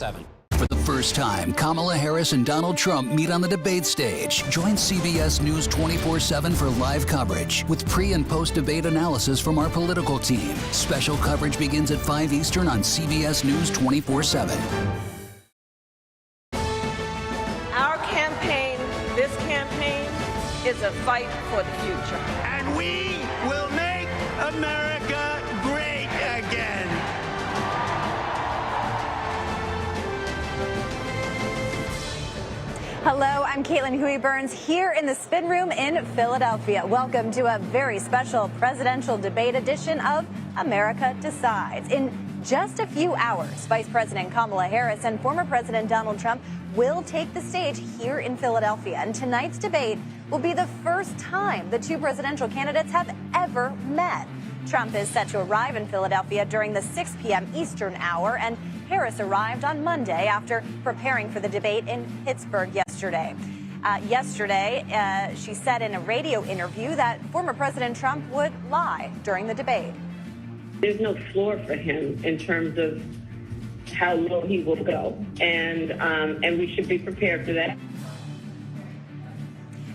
7. For the first time, Kamala Harris and Donald Trump meet on the debate stage. Join CBS News 24/7 for live coverage with pre- and post-debate analysis from our political team. Special coverage begins at 5 Eastern on CBS News 24/7. Our campaign, this campaign, is a fight for the future. And we will make America great again. Hello, I'm Caitlin Huey-Burns here in the Spin Room in Philadelphia. Welcome to a very special presidential debate edition of America Decides. In just a few hours, Vice President Kamala Harris and former President Donald Trump will take the stage here in Philadelphia. And tonight's debate will be the first time the two presidential candidates have ever met. Trump is set to arrive in Philadelphia during the 6 p.m. Eastern hour, and Harris arrived on Monday after preparing for the debate in Pittsburgh yesterday. She said in a radio interview that former President Trump would lie during the debate. There's no floor for him in terms of how low he will go, and we should be prepared for that.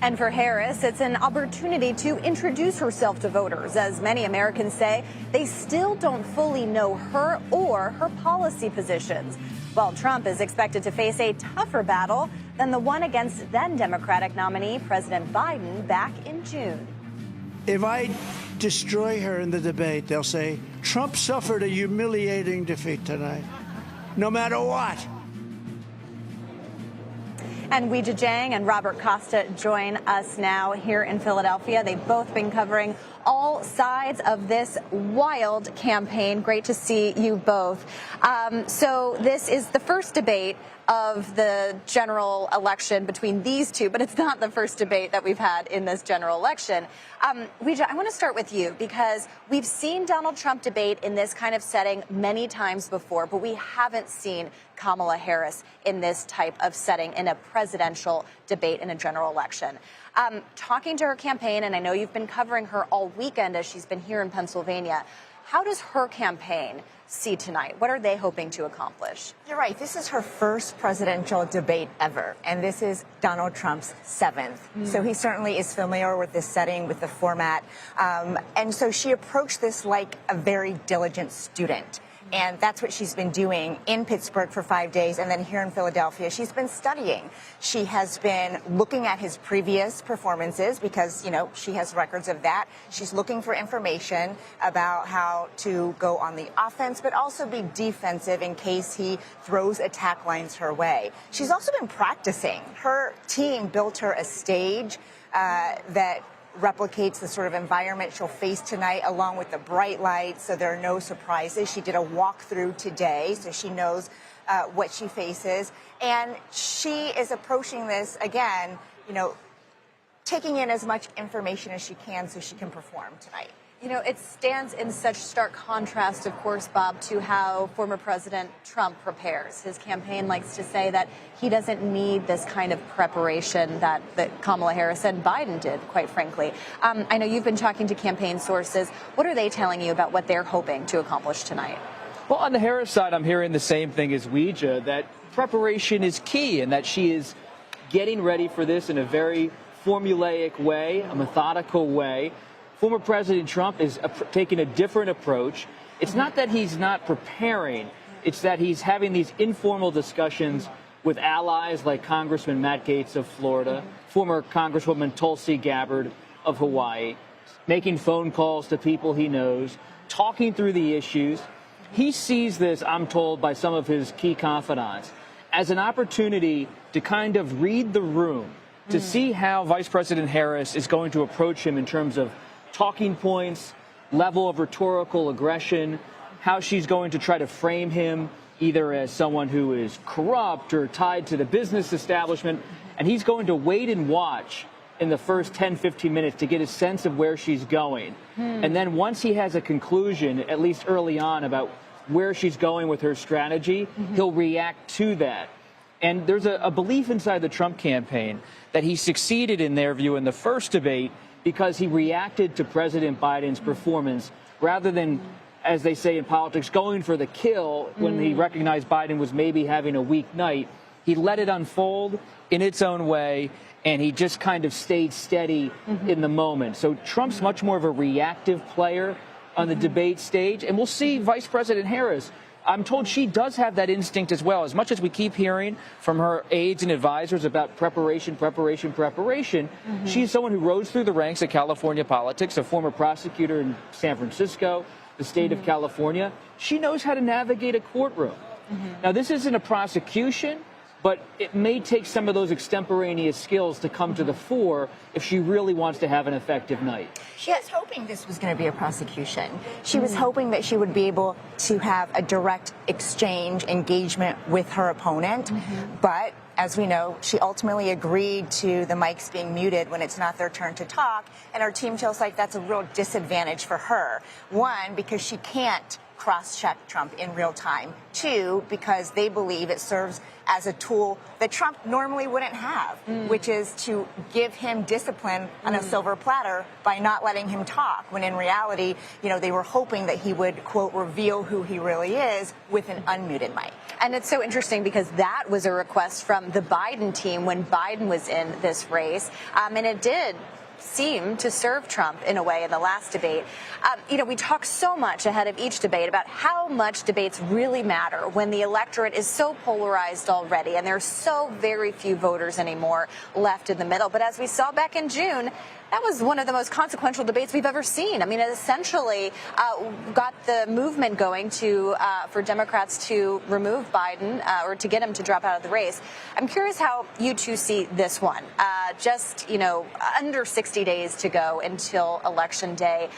And for Harris, it's an opportunity to introduce herself to voters. As many Americans say, they still don't fully know her or her policy positions. While Trump is expected to face a tougher battle than the one against then Democratic nominee President Biden back in June. If I destroy her in the debate, they'll say, Trump suffered a humiliating defeat tonight, no matter what. And Weijia Jiang and Robert Costa join us now here in Philadelphia. They've both been covering all sides of this wild campaign. Great to see you both. So this is the first debate of the general election between these two, but it's not the first debate that we've had in this general election. Weijia, I want to start with you because we've seen Donald Trump debate in this kind of setting many times before, but we haven't seen Kamala Harris in this type of setting in a presidential debate in a general election. Talking to her campaign, and I know you've been covering her all weekend as she's been here in Pennsylvania, how does her campaign see tonight? What are they hoping to accomplish? You're right. This is her first presidential debate ever, and this is Donald Trump's 7th. So he certainly is familiar with this setting, with the format. And so she approached this like a very diligent student. And that's what she's been doing in Pittsburgh for 5 days, and then here in Philadelphia. She's been studying. She has been looking at his previous performances because, you know, she has records of that. She's looking for information about how to go on the offense, but also be defensive in case he throws attack lines her way. She's also been practicing. Her team built her a stage that replicates the sort of environment she'll face tonight, along with the bright lights, so there are no surprises. She did a walkthrough today, so she knows what she faces. And she is approaching this, again, you know, taking in as much information as she can so she can perform tonight. You know, it stands in such stark contrast, of course, Bob, to how former President Trump prepares. His campaign likes to say that he doesn't need this kind of preparation that Kamala Harris and Biden did, quite frankly. I know you've been talking to campaign sources. What are they telling you about what they're hoping to accomplish tonight? Well, on the Harris side, I'm hearing the same thing as Weijia, that preparation is key and that she is getting ready for this in a very formulaic way, a methodical way. Former President Trump is taking a different approach. It's not that he's not preparing. It's that he's having these informal discussions with allies like Congressman Matt Gaetz of Florida, former Congresswoman Tulsi Gabbard of Hawaii, making phone calls to people he knows, talking through the issues. He sees this, I'm told, by some of his key confidants, as an opportunity to kind of read the room, to see how Vice President Harris is going to approach him in terms of talking points, level of rhetorical aggression, how she's going to try to frame him either as someone who is corrupt or tied to the business establishment. And he's going to wait and watch in the first 10, 15 minutes to get a sense of where she's going. And then once he has a conclusion, at least early on, about where she's going with her strategy, he'll react to that. And there's a belief inside the Trump campaign that he succeeded, in their view, in the first debate because he reacted to President Biden's performance rather than as they say in politics, going for the kill when he recognized Biden was maybe having a weak night. He let it unfold in its own way, and he just kind of stayed steady in the moment. So Trump's much more of a reactive player on the debate stage, and we'll see Vice President Harris. I'm told she does have that instinct as well. As much as we keep hearing from her aides and advisors about preparation, she's someone who rose through the ranks of California politics, a former prosecutor in San Francisco, the state of California. She knows how to navigate a courtroom. Now, this isn't a prosecution, but it may take some of those extemporaneous skills to come to the fore if she really wants to have an effective night. She was hoping this was going to be a prosecution. She was hoping that she would be able to have a direct exchange, engagement with her opponent. But as we know, she ultimately agreed to the mics being muted when it's not their turn to talk. And her team feels like that's a real disadvantage for her. One, because she can't cross-check Trump in real time. Two, because they believe it serves as a tool that Trump normally wouldn't have, which is to give him discipline on a silver platter by not letting him talk, when in reality, you know, they were hoping that he would, quote, reveal who he really is with an unmuted mic. And it's so interesting because that was a request from the Biden team when Biden was in this race, and it did seem to serve Trump in a way in the last debate. You know, we talk so much ahead of each debate about how much debates really matter when the electorate is so polarized already and there's so very few voters anymore left in the middle. But as we saw back in June, that was one of the most consequential debates we've ever seen. I mean, it essentially got the movement going to for Democrats to remove Biden or to get him to drop out of the race. I'm curious how you two see this one. Just, you know, under 60 days to go until Election Day.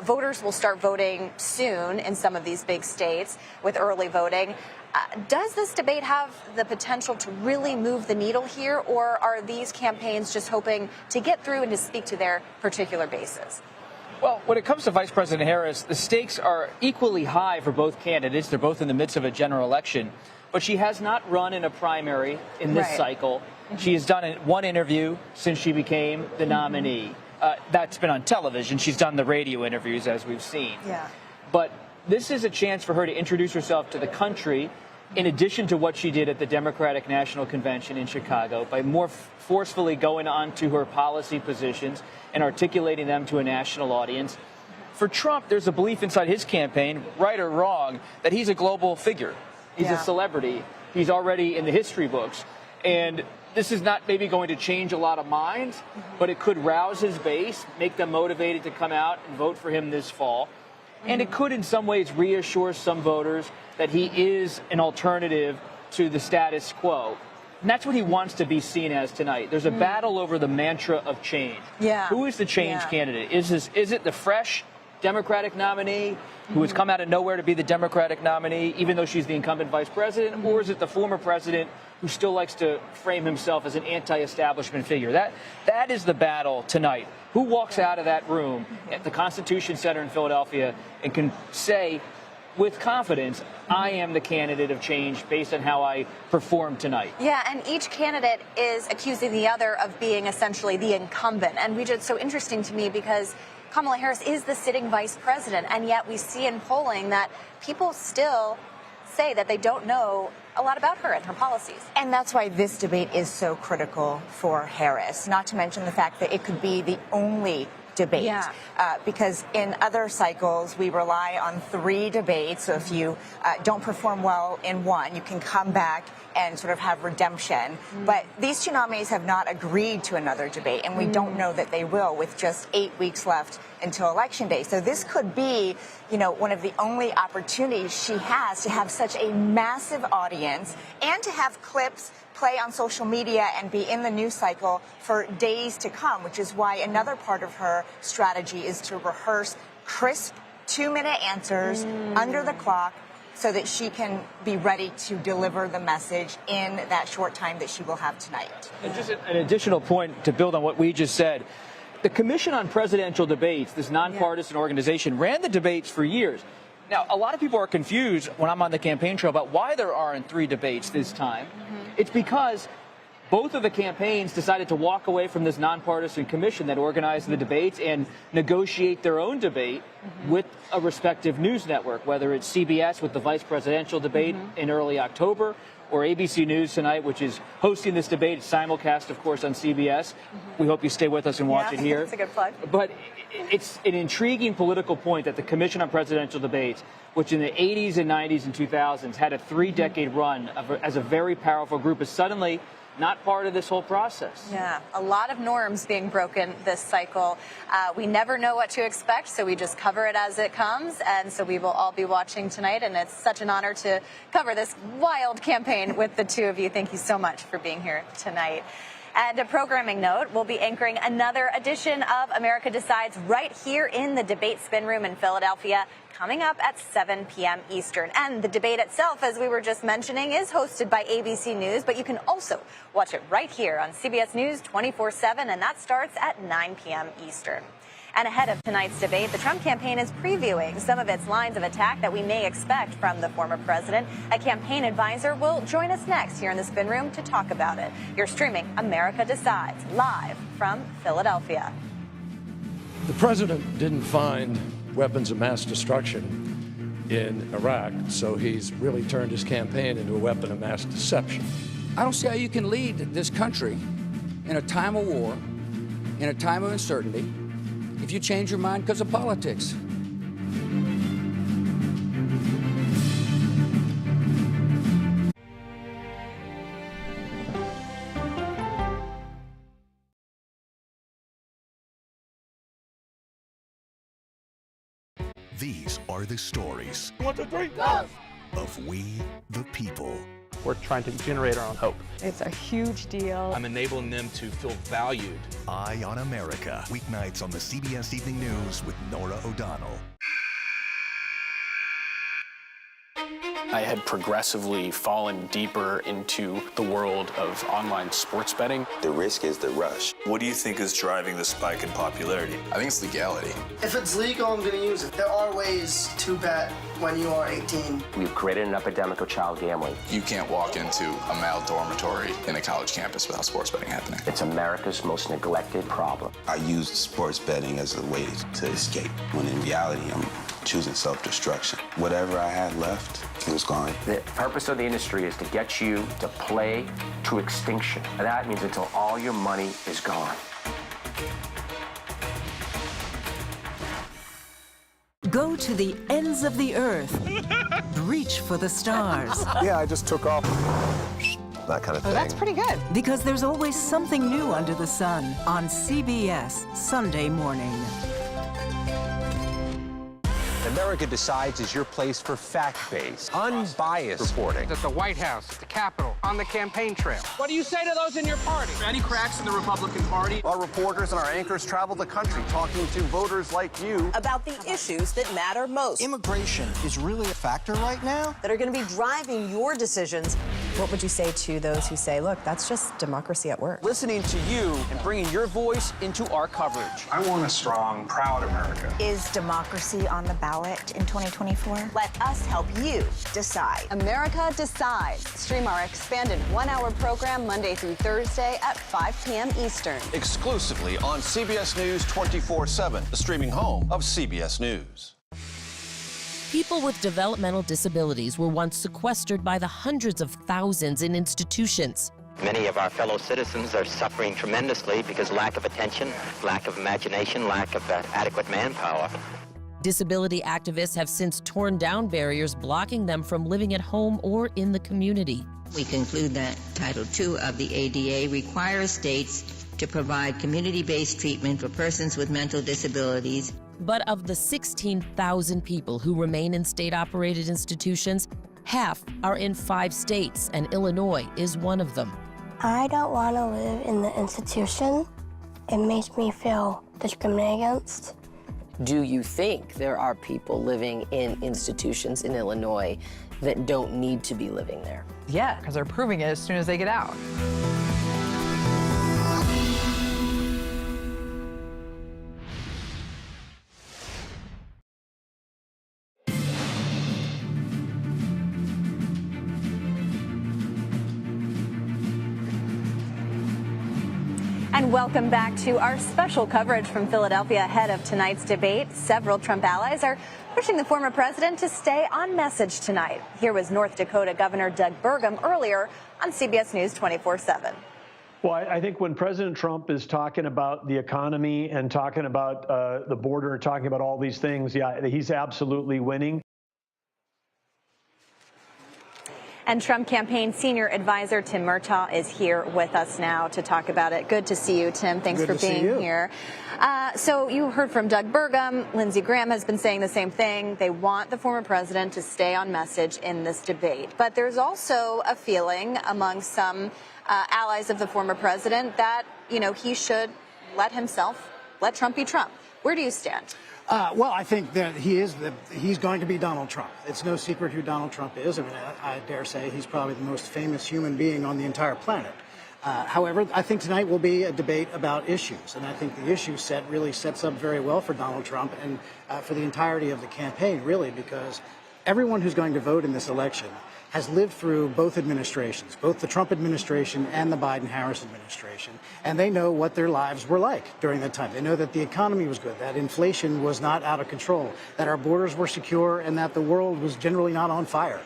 Voters will start voting soon in some of these big states with early voting. Does this debate have the potential to really move the needle here, or are these campaigns just hoping to get through and to speak to their particular bases? Well, when it comes to Vice President Harris, the stakes are equally high for both candidates. They're both in the midst of a general election. But she has not run in a primary in this cycle. She has done one interview since she became the nominee. That's been on television. She's done the radio interviews, as we've seen. But this is a chance for her to introduce herself to the country, in addition to what she did at the Democratic National Convention in Chicago, by more forcefully going on to her policy positions and articulating them to a national audience. For Trump, there's a belief inside his campaign, right or wrong, that he's a global figure. He's a celebrity. He's already in the history books. And this is not maybe going to change a lot of minds, but it could rouse his base, make them motivated to come out and vote for him this fall. And it could in some ways reassure some voters that he is an alternative to the status quo. And that's what he wants to be seen as tonight. There's a battle over the mantra of change. Who is the change candidate? Is it the fresh Democratic nominee who has come out of nowhere to be the Democratic nominee, even though she's the incumbent vice president? Or is it the former president who still likes to frame himself as an anti-establishment figure? That is the battle tonight. Who walks out of that room at the Constitution Center in Philadelphia and can say with confidence, I am the candidate of change based on how I performed tonight? Yeah, and each candidate is accusing the other of being essentially the incumbent. And it's so interesting to me because Kamala Harris is the sitting vice president, and yet we see in polling that people still say that they don't know a lot about her and her policies. And that's why this debate is so critical for Harris, not to mention the fact that it could be the only debate. Because in other cycles, we rely on 3 debates. So if you don't perform well in one, you can come back and sort of have redemption. But these 2 nominees have not agreed to another debate, and we don't know that they will with just 8 weeks left until Election Day. So this could be, you know, one of the only opportunities she has to have such a massive audience and to have clips play on social media and be in the news cycle for days to come, which is why another part of her strategy is to rehearse crisp 2-minute answers under the clock so that she can be ready to deliver the message in that short time that she will have tonight. And just an additional point to build on what we just said. The Commission on Presidential Debates, this nonpartisan organization, ran the debates for years. Now, a lot of people are confused when I'm on the campaign trail about why there aren't 3 debates this time. It's because both of the campaigns decided to walk away from this nonpartisan commission that organized the debates and negotiate their own debate with a respective news network, whether it's CBS with the vice presidential debate in early October, or ABC News tonight, which is hosting this debate. It's simulcast, of course, on CBS. We hope you stay with us and watch it here. That's a good plug. But it's an intriguing political point that the Commission on Presidential Debates, which in the 80s and 90s and 2000s had a 3-decade run as a very powerful group, is suddenly not part of this whole process. Yeah, a lot of norms being broken this cycle. We never know what to expect, so we just cover it as it comes. And so we will all be watching tonight. And it's such an honor to cover this wild campaign with the two of you. Thank you so much for being here tonight. And a programming note, we'll be anchoring another edition of America Decides right here in the Debate Spin Room in Philadelphia, coming up at 7 p.m. Eastern. And the debate itself, as we were just mentioning, is hosted by ABC News, but you can also watch it right here on CBS News 24/7, and that starts at 9 p.m. Eastern. And ahead of tonight's debate, the Trump campaign is previewing some of its lines of attack that we may expect from the former president. A campaign advisor will join us next here in the Spin Room to talk about it. You're streaming America Decides live from Philadelphia. The president didn't find weapons of mass destruction in Iraq, so he's really turned his campaign into a weapon of mass deception. I don't see how you can lead this country in a time of war, in a time of uncertainty, if you change your mind because of politics. These are the stories 1, 2, 3, go! Of we, the people. We're trying to generate our own hope. It's a huge deal. I'm enabling them to feel valued. Eye on America. Weeknights on the CBS Evening News with Norah O'Donnell. I had progressively fallen deeper into the world of online sports betting. The risk is the rush. What do you think is driving the spike in popularity? I think it's legality. If it's legal, I'm going to use it. There are ways to bet when you are 18. We've created an epidemic of child gambling. You can't walk into a male dormitory in a college campus without sports betting happening. It's America's most neglected problem. I used sports betting as a way to escape, when in reality, I'm choosing self-destruction. Whatever I had left, it was gone. The purpose of the industry is to get you to play to extinction. And that means until all your money is gone. Go to the ends of the earth. Reach for the stars. Yeah, I just took off. That kind of thing. Oh, that's pretty good. Because there's always something new under the sun on CBS Sunday morning. America Decides is your place for fact-based, unbiased reporting. At the White House, at the Capitol, on the campaign trail. What do you say to those in your party? Any cracks in the Republican Party? Our reporters and our anchors travel the country talking to voters like you about the issues that matter most. Immigration is really a factor right now that are going to be driving your decisions. What would you say to those who say, look, that's just democracy at work? Listening to you and bringing your voice into our coverage. I want a strong, proud America. Is democracy on the ballot in 2024? Let us help you decide. America Decides. Stream our expanded one-hour program Monday through Thursday at 5 p.m. Eastern. Exclusively on CBS News 24/7, the streaming home of CBS News. People with developmental disabilities were once sequestered by the hundreds of thousands in institutions. Many of our fellow citizens are suffering tremendously because lack of attention, lack of imagination, lack of adequate manpower. Disability activists have since torn down barriers blocking them from living at home or in the community. We conclude that Title II of the ADA requires states to provide community-based treatment for persons with mental disabilities. But of the 16,000 people who remain in state-operated institutions, half are in 5 states, and Illinois is one of them. I don't want to live in the institution. It makes me feel discriminated against. Do you think there are people living in institutions in Illinois that don't need to be living there? Yeah, because they're proving it as soon as they get out. And welcome back to our special coverage from Philadelphia ahead of tonight's debate. Several Trump allies are pushing the former president to stay on message tonight. Here was North Dakota Governor Doug Burgum earlier on CBS News 24/7. Well, I think when President Trump is talking about the economy and talking about the border, talking about all these things, yeah, he's absolutely winning. And Trump campaign senior advisor Tim Murtaugh is here with us now to talk about it. Good to see you, Tim. Thanks for being here. So you heard from Doug Burgum. Lindsey Graham has been saying the same thing. They want the former president to stay on message in this debate. But there's also a feeling among some allies of the former president that, you know, he should let Trump be Trump. Where do you stand? Well, I think that he's going to be Donald Trump. It's no secret who Donald Trump is. I mean, I dare say he's probably the most famous human being on the entire planet. However, I think tonight will be a debate about issues, and I think the issue set really sets up very well for Donald Trump and for the entirety of the campaign, really, because everyone who's going to vote in this election has lived through both administrations, both the Trump administration and the Biden-Harris administration, and they know what their lives were like during that time. They know that the economy was good, that inflation was not out of control, that our borders were secure, and that the world was generally not on fire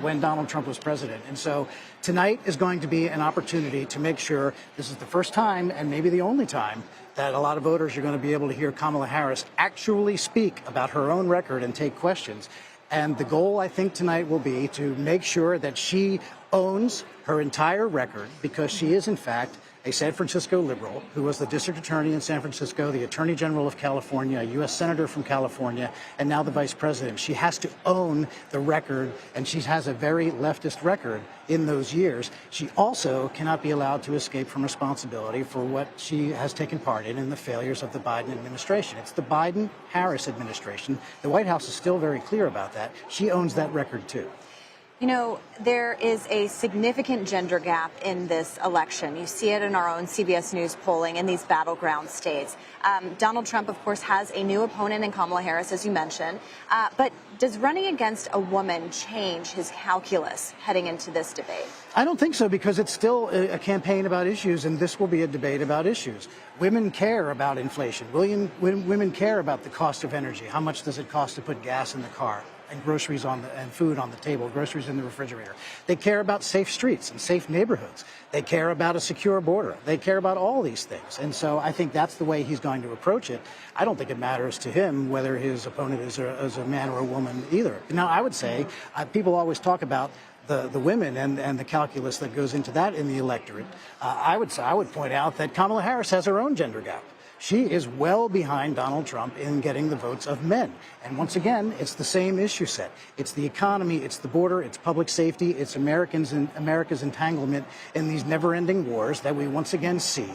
when Donald Trump was president. And so tonight is going to be an opportunity to make sure this is the first time, and maybe the only time, that a lot of voters are going to be able to hear Kamala Harris actually speak about her own record and take questions. And the goal, I think, tonight will be to make sure that she owns her entire record, because she is, in fact, a San Francisco liberal who was the district attorney in San Francisco, the attorney general of California, a U.S. senator from California, and now the vice president. She has to own the record, and she has a very leftist record in those years. She also cannot be allowed to escape from responsibility for what she has taken part in the failures of the Biden administration. It's the Biden-Harris administration. The White House is still very clear about that. She owns that record, too. You know, there is a significant gender gap in this election. You see it in our own CBS News polling in these battleground states. Donald Trump, of course, has a new opponent in Kamala Harris, as you mentioned. But does running against a woman change his calculus heading into this debate? I don't think so, because it's still a campaign about issues, and this will be a debate about issues. Women care about inflation. Women care about the cost of energy. How much does it cost to put gas in the car? And groceries and food on the table, groceries in the refrigerator. They care about safe streets and safe neighborhoods. They care about a secure border. They care about all these things. And so I think that's the way he's going to approach it. I don't think it matters to him whether his opponent is a man or a woman either. Now, I would say people always talk about the women and the calculus that goes into that in the electorate. I would point out that Kamala Harris has her own gender gap. She is well behind Donald Trump in getting the votes of men. And once again, it's the same issue set. It's the economy, it's the border, it's public safety, it's America's entanglement in these never-ending wars that we once again see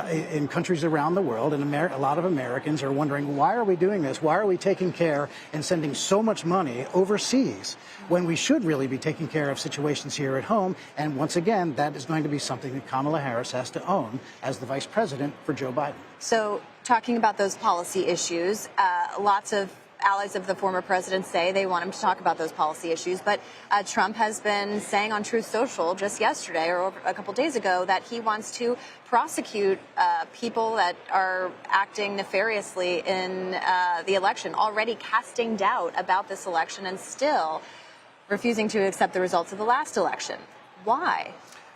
in countries around the world. And a lot of Americans are wondering, why are we doing this? Why are we taking care and sending so much money overseas when we should really be taking care of situations here at home? And once again, that is going to be something that Kamala Harris has to own as the vice president for Joe Biden. So talking about those policy issues, lots of allies of the former president say they want him to talk about those policy issues. But Trump has been saying on Truth Social just yesterday or a couple days ago that he wants to prosecute people that are acting nefariously in the election, already casting doubt about this election and still refusing to accept the results of the last election. Why?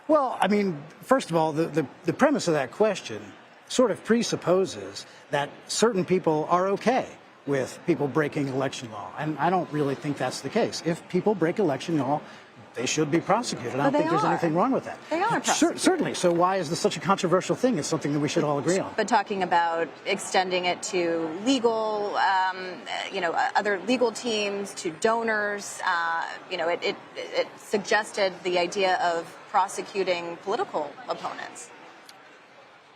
Well, I mean, first of all, the premise of that question sort of presupposes that certain people are okay with people breaking election law. And I don't really think that's the case. If people break election law, they should be prosecuted. I don't think there's anything wrong with that. They are prosecuted. Certainly. So why is this such a controversial thing? It's something that we should all agree on. But talking about extending it to legal, other legal teams, to donors, it suggested the idea of prosecuting political opponents.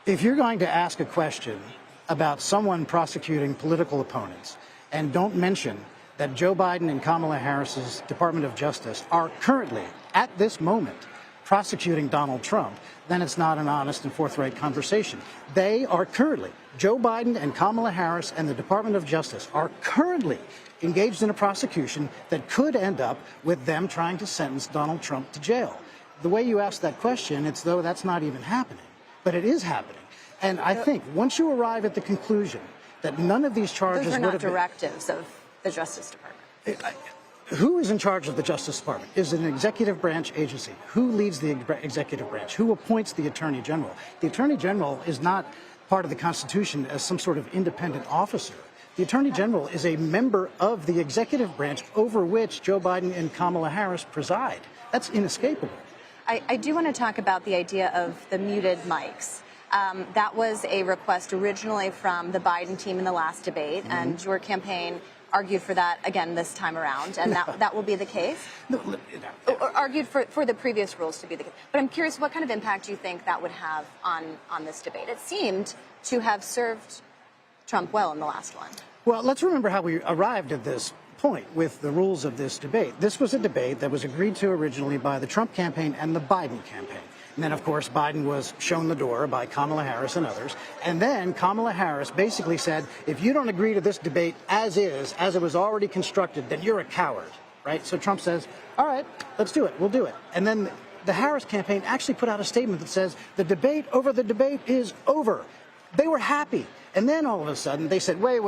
If you're going to ask a question about someone prosecuting political opponents and don't mention that Joe Biden and Kamala Harris's Department of Justice are currently, at this moment, prosecuting Donald Trump, then it's not an honest and forthright conversation. They are currently, Joe Biden and Kamala Harris and the Department of Justice are currently engaged in a prosecution that could end up with them trying to sentence Donald Trump to jail. The way you ask that question, it's though that's not even happening. but it is happening. And I think once you arrive at the conclusion that none of these charges those are would not have been, directives of the Justice Department. who is in charge of the Justice Department? Is it an executive branch agency? Who leads the executive branch? Who appoints the Attorney General? The Attorney General is not part of the Constitution as some sort of independent officer. The Attorney General is a member of the executive branch over which Joe Biden and Kamala Harris preside. That's inescapable. I do want to talk about the idea of the muted mics. That was a request originally from the Biden team in the last debate, and your campaign argued for that again this time around, and that will be the case? Or argued for the previous rules to be the case. But I'm curious, what kind of impact do you think that would have on this debate? It seemed to have served Trump well in the last one. Well, let's remember how we arrived at this point with the rules of this debate. This was a debate that was agreed to originally by the Trump campaign and the Biden campaign. And then, of course, Biden was shown the door by Kamala Harris and others. And then Kamala Harris basically said, if you don't agree to this debate as is, as it was already constructed, then you're a coward, right? So Trump says, all right, let's do it. We'll do it. And then the Harris campaign actually put out a statement that says the debate over the debate is over. They were happy. And then all of a sudden they said, wait.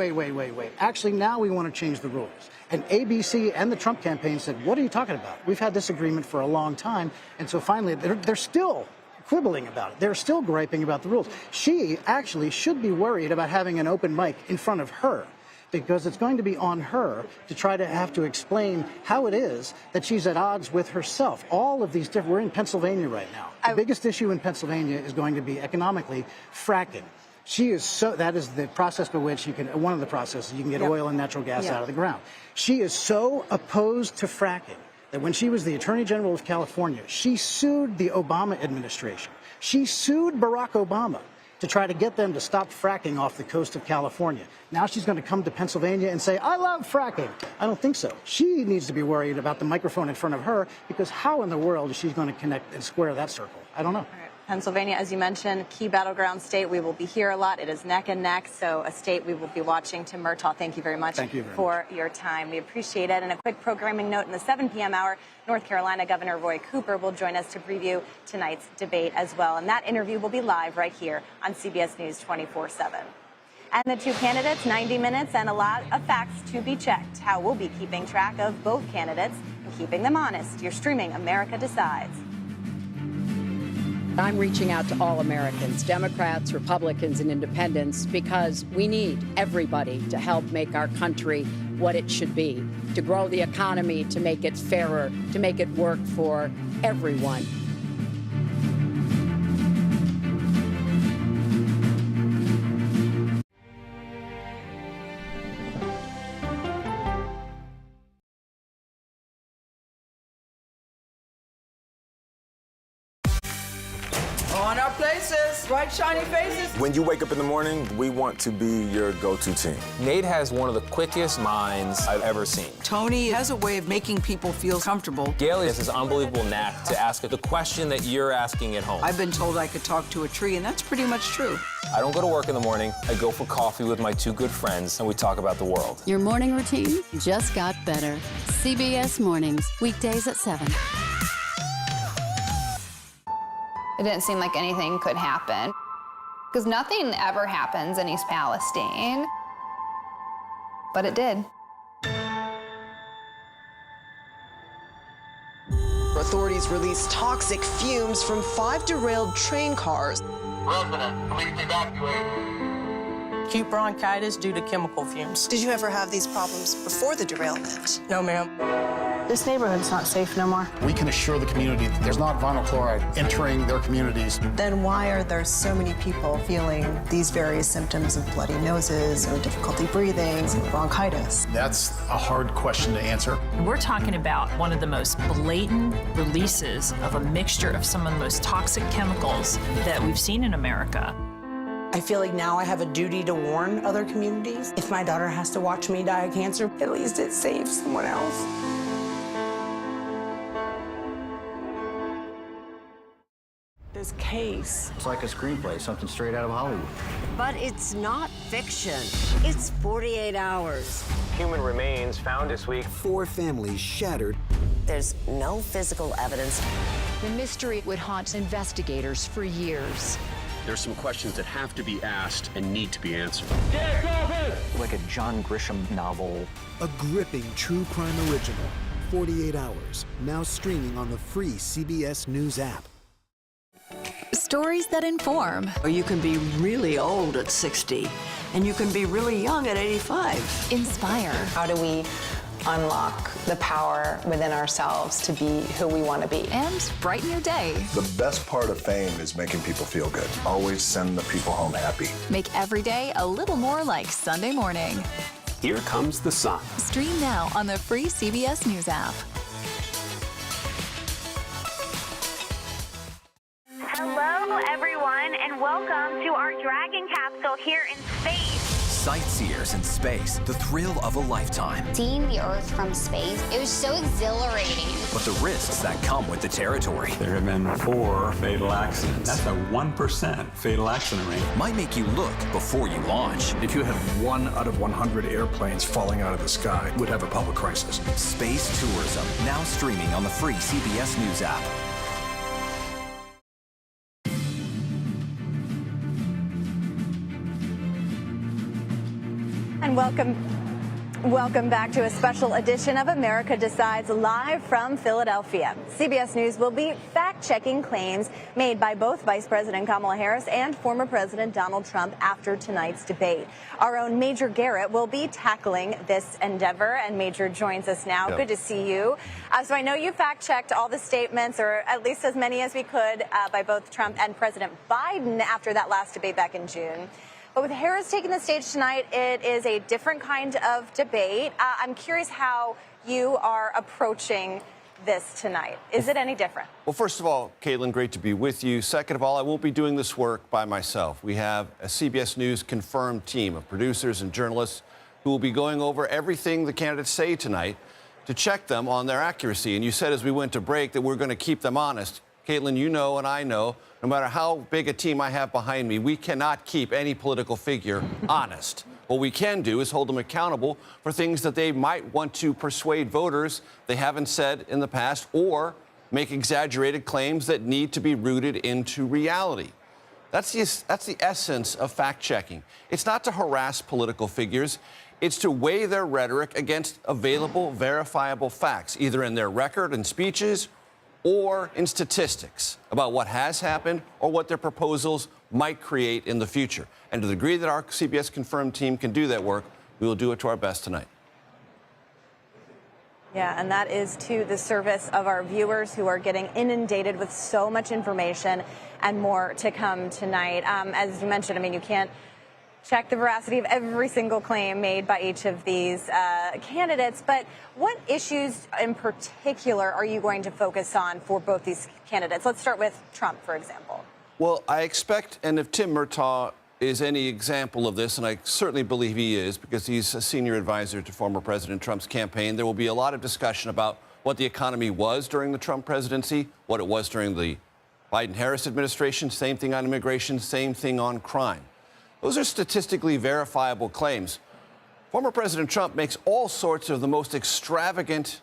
Actually, now we want to change the rules. And ABC and the Trump campaign said, what are you talking about? We've had this agreement for a long time. And so finally, they're still quibbling about it. They're still griping about the rules. She actually should be worried about having an open mic in front of her, because it's going to be on her to try to have to explain how it is that she's at odds with herself. All of these different, we're in Pennsylvania right now. The biggest issue in Pennsylvania is going to be economically fracking. She is so, that is the process by which you can, one of the processes, you can get oil and natural gas out of the ground. She is so opposed to fracking that when she was the Attorney General of California, she sued the Obama administration. She sued Barack Obama to try to get them to stop fracking off the coast of California. Now she's going to come to Pennsylvania and say, I love fracking. I don't think so. She needs to be worried about the microphone in front of her, because how in the world is she going to connect and square that circle? I don't know. Pennsylvania, as you mentioned, key battleground state. We will be here a lot. It is neck and neck, so a state we will be watching. Tim Murtaugh, thank you very much for your time. We appreciate it. And a quick programming note, in the 7 p.m. hour, North Carolina Governor Roy Cooper will join us to preview tonight's debate as well. And that interview will be live right here on CBS News 24/7. And the two candidates, 90 minutes and a lot of facts to be checked. How we'll be keeping track of both candidates and keeping them honest. You're streaming America Decides. I'm reaching out to all Americans, Democrats, Republicans, and independents, because we need everybody to help make our country what it should be, to grow the economy, to make it fairer, to make it work for everyone. On our places, bright, shiny faces. When you wake up in the morning, we want to be your go-to team. Nate has one of the quickest minds I've ever seen. Tony has a way of making people feel comfortable. Gail has this unbelievable knack to ask the question that you're asking at home. I've been told I could talk to a tree, and that's pretty much true. I don't go to work in the morning. I go for coffee with my two good friends, and we talk about the world. Your morning routine just got better. CBS Mornings, weekdays at 7. It didn't seem like anything could happen, because nothing ever happens in East Palestine, but it did. Authorities released toxic fumes from 5 derailed train cars. Resident, please evacuate. Acute bronchitis due to chemical fumes. Did you ever have these problems before the derailment? No, ma'am. This neighborhood's not safe no more. We can assure the community that there's not vinyl chloride entering their communities. Then why are there so many people feeling these various symptoms of bloody noses or difficulty breathing, bronchitis? That's a hard question to answer. We're talking about one of the most blatant releases of a mixture of some of the most toxic chemicals that we've seen in America. I feel like now I have a duty to warn other communities. If my daughter has to watch me die of cancer, at least it saves someone else. This case. It's like a screenplay, something straight out of Hollywood. But it's not fiction. It's 48 hours. Human remains found this week. 4 families shattered. There's no physical evidence. The mystery would haunt investigators for years. There's some questions that have to be asked and need to be answered. Like a John Grisham novel. A gripping true crime original, 48 Hours, now streaming on the free CBS News app. Stories that inform. You can be really old at 60, and you can be really young at 85. Inspire. How do we unlock the power within ourselves to be who we want to be? And brighten your day. The best part of fame is making people feel good. Always send the people home happy. Make every day a little more like Sunday morning. Here comes the sun. Stream now on the free CBS News app. Hello, everyone, and welcome to our Dragon capsule here in space. Sightseers in space, the thrill of a lifetime. Seeing the Earth from space, it was so exhilarating. But the risks that come with the territory. There have been 4 fatal accidents. That's a 1% fatal accident rate. Might make you look before you launch. If you had 1 out of 100 airplanes falling out of the sky, we'd have a public crisis. Space tourism, now streaming on the free CBS News app. And welcome back to a special edition of America Decides live from Philadelphia. CBS News will be fact-checking claims made by both Vice President Kamala Harris and former President Donald Trump after tonight's debate. Our own Major Garrett will be tackling this endeavor, and Major joins us now. Yep. Good to see you. So I know you fact-checked all the statements, or at least as many as we could, by both Trump and President Biden after that last debate back in June. But with Harris taking the stage tonight, it is a different kind of debate. I'm curious how you are approaching this tonight. Is it any different? Well, first of all, Caitlin, great to be with you. Second of all, I won't be doing this work by myself. We have a CBS News confirmed team of producers and journalists who will be going over everything the candidates say tonight to check them on their accuracy. And you said as we went to break that we're going to keep them honest. Caitlin, you know and I know, no matter how big a team I have behind me, we cannot keep any political figure honest. What we can do is hold them accountable for things that they might want to persuade voters they haven't said in the past, or make exaggerated claims that need to be rooted into reality. That's the essence of fact-checking. It's not to harass political figures. It's to weigh their rhetoric against available, verifiable facts, either in their record and speeches or in statistics about what has happened or what their proposals might create in the future. And to the degree that our CBS confirmed team can do that work, we will do it to our best tonight. Yeah, and that is to the service of our viewers who are getting inundated with so much information and more to come tonight. As you mentioned, I mean, you can't check the veracity of every single claim made by each of these candidates. But what issues in particular are you going to focus on for both these candidates? Let's start with Trump, for example. Well, I expect, and if Tim Murtaugh is any example of this, and I certainly believe he is because he's a senior advisor to former President Trump's campaign, there will be a lot of discussion about what the economy was during the Trump presidency, what it was during the Biden-Harris administration, same thing on immigration, same thing on crime. Those are statistically verifiable claims. Former President Trump makes all sorts of the most extravagant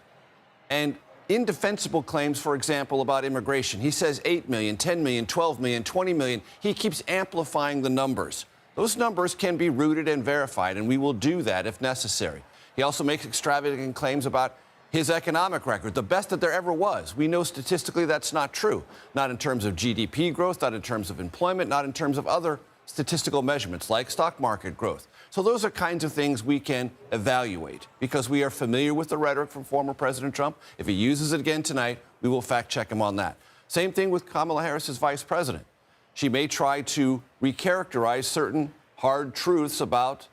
and indefensible claims, for example, about immigration. He says 8 million, 10 million, 12 million, 20 million. He keeps amplifying the numbers. Those numbers can be rooted and verified, and we will do that if necessary. He also makes extravagant claims about his economic record, the best that there ever was. We know statistically that's not true, not in terms of GDP growth, not in terms of employment, not in terms of other statistical measurements like stock market growth. So those are kinds of things we can evaluate because we are familiar with the rhetoric from former President Trump. If he uses it again tonight, we will fact check him on that. Same thing with Kamala Harris as vice president. She may try to recharacterize certain hard truths about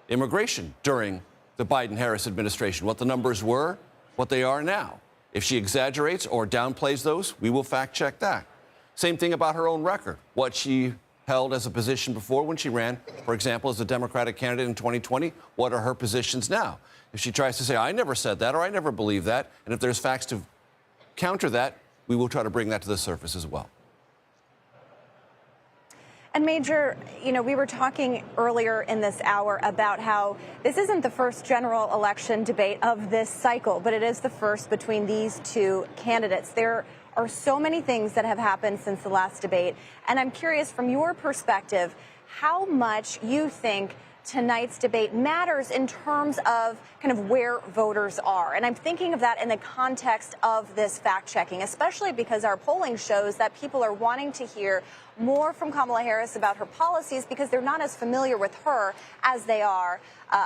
immigration during the Biden-Harris administration, what the numbers were, what they are now. If she exaggerates or downplays those, we will fact check that. Same thing about her own record, what she held as a position before when she ran, for example, as a Democratic candidate in 2020. What are her positions now? If she tries to say, I never said that or I never believed that, and if there's facts to counter that, we will try to bring that to the surface as well. And Major, you know, we were talking earlier in this hour about how this isn't the first general election debate of this cycle, but it is the first between these two candidates. There are so many things that have happened since the last debate. And I'm curious, from your perspective, how much you think tonight's debate matters in terms of kind of where voters are. And I'm thinking of that in the context of this fact-checking, especially because our polling shows that people are wanting to hear more from Kamala Harris about her policies because they're not as familiar with her as they are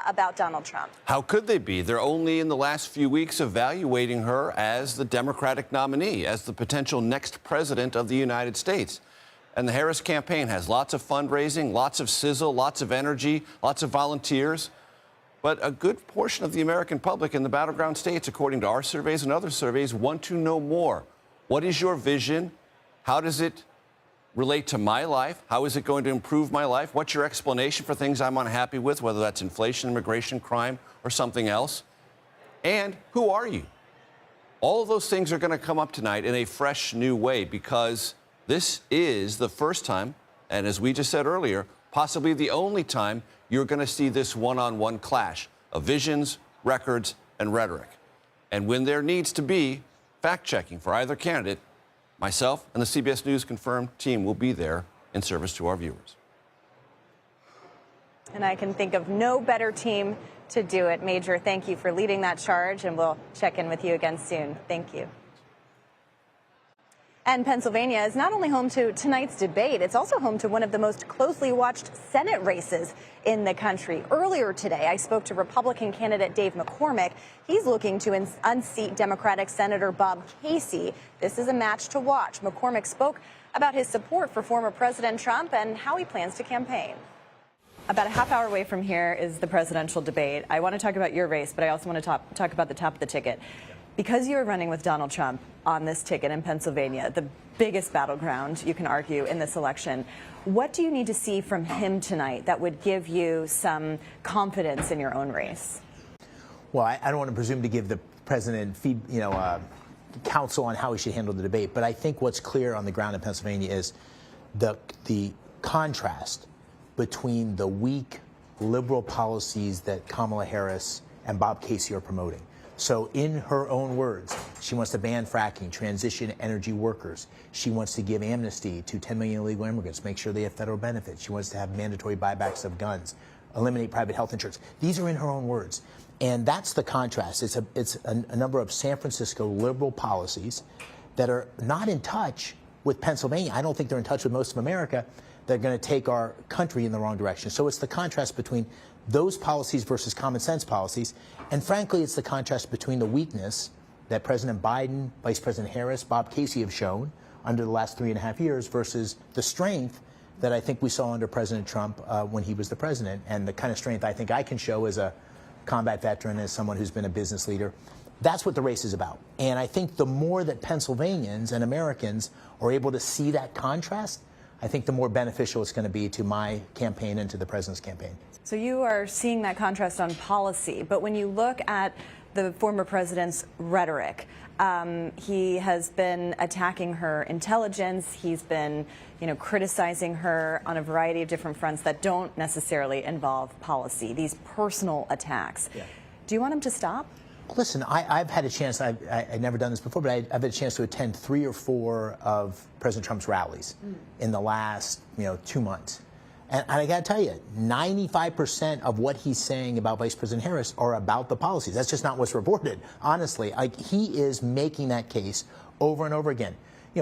about Donald Trump. How could they be? They're only in the last few weeks evaluating her as the Democratic nominee, as the potential next president of the United States. And the Harris campaign has lots of fundraising, lots of sizzle, lots of energy, lots of volunteers. But a good portion of the American public in the battleground states, according to our surveys and other surveys, want to know more. What is your vision? How does it relate to my life? How is it going to improve my life? What's your explanation for things I'm unhappy with, whether that's inflation, immigration, crime, or something else? And who are you? All of those things are going to come up tonight in a fresh new way because this is the first time, and as we just said earlier, possibly the only time you're going to see this one-on-one clash of visions, records, and rhetoric. And when there needs to be fact-checking for either candidate, myself and the CBS News confirmed team will be there in service to our viewers. And I can think of no better team to do it. Major, thank you for leading that charge, and we'll check in with you again soon. Thank you. And Pennsylvania is not only home to tonight's debate, it's also home to one of the most closely watched Senate races in the country. Earlier today, I spoke to Republican candidate Dave McCormick. He's looking to unseat Democratic Senator Bob Casey. This is a match to watch. McCormick spoke about his support for former President Trump and how he plans to campaign. About a half hour away from here is the presidential debate. I want to talk about your race, but I also want to talk about the top of the ticket. Because you're running with Donald Trump on this ticket in Pennsylvania, the biggest battleground, you can argue, in this election, what do you need to see from him tonight that would give you some confidence in your own race? Well, I don't want to presume to give the president counsel on how he should handle the debate, but I think what's clear on the ground in Pennsylvania is the contrast between the weak liberal policies that Kamala Harris and Bob Casey are promoting. So in her own words, she wants to ban fracking, transition energy workers. She wants to give amnesty to 10 million illegal immigrants, make sure they have federal benefits. She wants to have mandatory buybacks of guns, eliminate private health insurance. These are in her own words. And that's the contrast. It's a number of San Francisco liberal policies that are not in touch with Pennsylvania. I don't think they're in touch with most of America. They're going to take our country in the wrong direction. So it's the contrast between those policies versus common sense policies. And frankly, it's the contrast between the weakness that President Biden, Vice President Harris, Bob Casey have shown under the last 3.5 years versus the strength that I think we saw under President Trump when he was the president, and the kind of strength I think I can show as a combat veteran, as someone who's been a business leader. That's what the race is about. And I think the more that Pennsylvanians and Americans are able to see that contrast, I think the more beneficial it's going to be to my campaign and to the president's campaign. So you are seeing that contrast on policy, but when you look at the former president's rhetoric, he has been attacking her intelligence. He's been, criticizing her on a variety of different fronts that don't necessarily involve policy, these personal attacks. Yeah. Do you want him to stop? Listen, I've had a chance, I've never done this before, but I've had a chance to attend 3 or 4 of President Trump's rallies in the last, 2 months. And I got to tell you, 95% of what he's saying about Vice President Harris are about the policies. That's just not what's reported. Honestly, he is making that case over and over again.